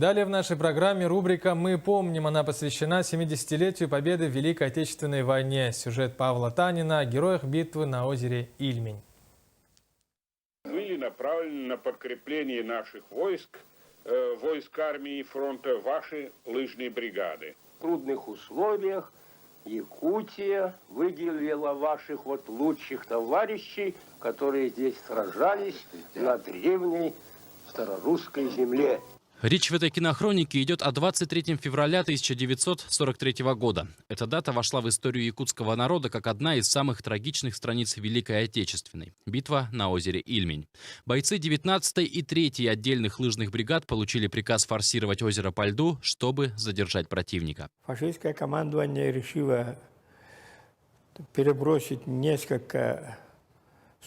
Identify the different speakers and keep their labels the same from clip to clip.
Speaker 1: Далее в нашей программе рубрика «Мы помним». Она посвящена 70-летию победы в Великой Отечественной войне. Сюжет Павла Танина о героях битвы на озере Ильмень.
Speaker 2: Были направлены на подкрепление наших войск, войск армии и фронта, ваши лыжные бригады.
Speaker 3: В трудных условиях Якутия выделила ваших лучших товарищей, которые здесь сражались на древней старорусской земле.
Speaker 4: Речь в этой кинохронике идет о 23 февраля 1943 года. Эта дата вошла в историю якутского народа как одна из самых трагичных страниц Великой Отечественной. Битва на озере Ильмень. Бойцы 19-й и 3-й отдельных лыжных бригад получили приказ форсировать озеро по льду, чтобы задержать противника.
Speaker 5: Фашистское командование решило перебросить несколько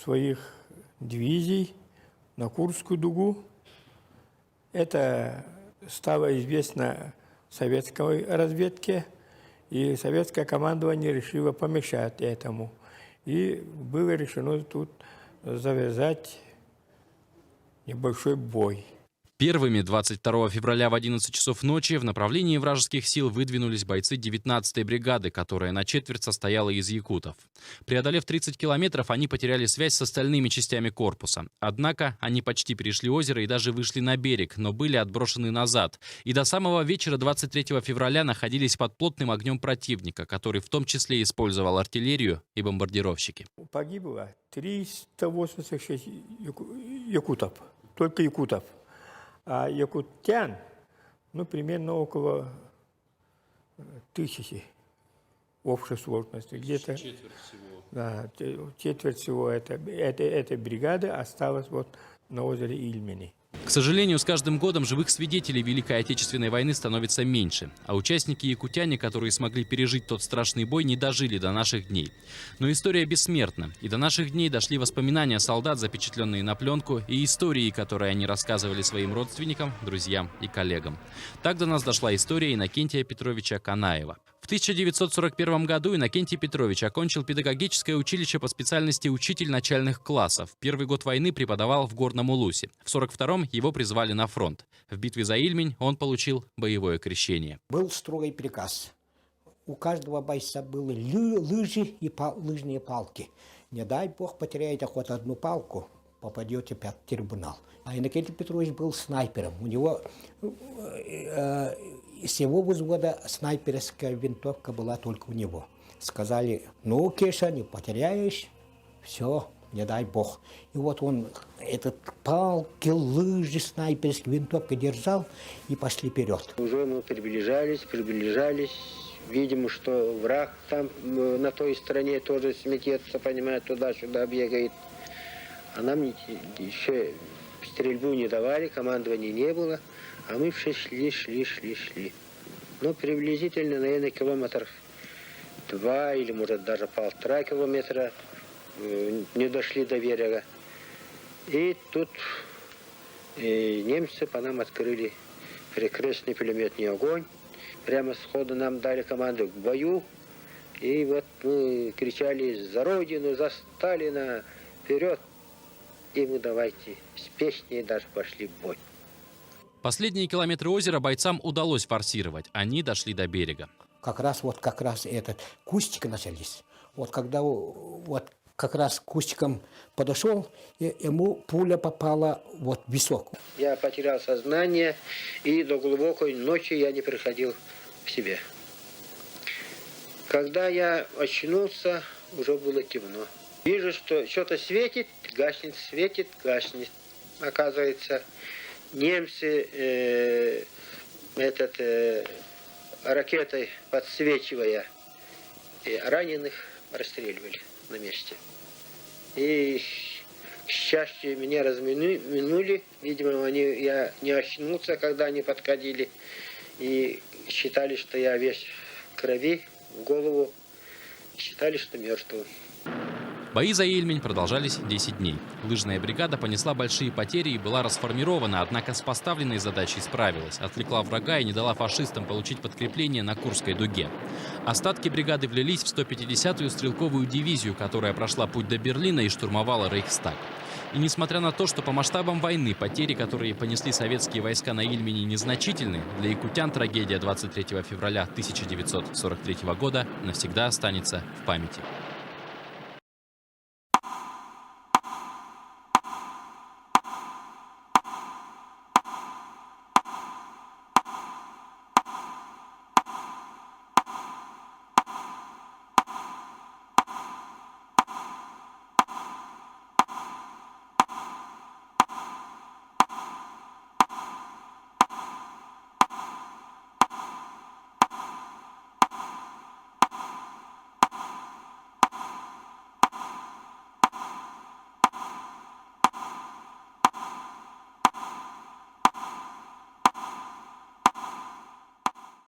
Speaker 5: своих дивизий на Курскую дугу. Это стало известно советской разведке, и советское командование решило помешать этому. И было решено тут завязать небольшой бой.
Speaker 4: Первыми 22 февраля в 11 часов ночи в направлении вражеских сил выдвинулись бойцы 19-й бригады, которая на четверть состояла из якутов. Преодолев 30 километров, они потеряли связь с остальными частями корпуса. Однако они почти перешли озеро и даже вышли на берег, но были отброшены назад. И до самого вечера 23 февраля находились под плотным огнем противника, который в том числе использовал артиллерию и бомбардировщики.
Speaker 5: Погибло 386 якутов, только якутов. А якутян, примерно около 1000 общей сложности. Где-то четверть всего. Да, четверть всего этой бригады осталась на озере Ильмени.
Speaker 4: К сожалению, с каждым годом живых свидетелей Великой Отечественной войны становится меньше, а участники якутяне, которые смогли пережить тот страшный бой, не дожили до наших дней. Но история бессмертна, и до наших дней дошли воспоминания солдат, запечатленные на пленку, и истории, которые они рассказывали своим родственникам, друзьям и коллегам. Так до нас дошла история Иннокентия Петровича Канаева. В 1941 году Иннокентий Петрович окончил педагогическое училище по специальности учитель начальных классов. Первый год войны преподавал в Горном Улусе. В 1942-м его призвали на фронт. В битве за Ильмень он получил боевое крещение.
Speaker 6: Был строгий приказ. У каждого бойца были лыжи и лыжные палки. Не дай бог потеряете хоть одну палку, попадете опять в трибунал. А Иннокентий Петрович был снайпером. У него из его взвода снайперская винтовка была только у него. Сказали: ну, Кеша, не потеряешь, все, не дай бог. И вот он этот палки, лыжи, снайперскую винтовку держал и пошли вперед.
Speaker 3: Уже мы приближались. Видим, что враг там на той стороне тоже сметется, понимает, туда-сюда бегает. А нам еще стрельбу не давали, командования не было. А мы все шли. Ну, приблизительно, наверное, километров 2 или, может, даже 1,5 километра не дошли до берега. И тут немцы по нам открыли прекрасный пулеметный огонь. Прямо сходу нам дали команду к бою. И вот мы кричали: за Родину, за Сталина, вперед! И мы давайте с песней даже пошли в бой.
Speaker 4: Последние километры озера бойцам удалось форсировать. Они дошли до берега.
Speaker 6: Как раз этот кустик начались. Когда как раз кустиком подошел, ему пуля попала в висок. Я потерял сознание, и до глубокой ночи я не приходил в себя. Когда я очнулся, уже было темно. Вижу, что что-то светит, гаснет, светит, гаснет. Оказывается, немцы ракетой подсвечивая раненых расстреливали на месте. И, к счастью, меня разминули. Видимо, я не очнулся, когда они подходили. И считали, что я весь в крови, в голову. Считали, что мертвый.
Speaker 4: Бои за Ильмень продолжались 10 дней. Лыжная бригада понесла большие потери и была расформирована, однако с поставленной задачей справилась, отвлекла врага и не дала фашистам получить подкрепление на Курской дуге. Остатки бригады влились в 150-ю стрелковую дивизию, которая прошла путь до Берлина и штурмовала Рейхстаг. И несмотря на то, что по масштабам войны потери, которые понесли советские войска на Ильмени, незначительны, для якутян трагедия 23 февраля 1943 года навсегда останется в памяти.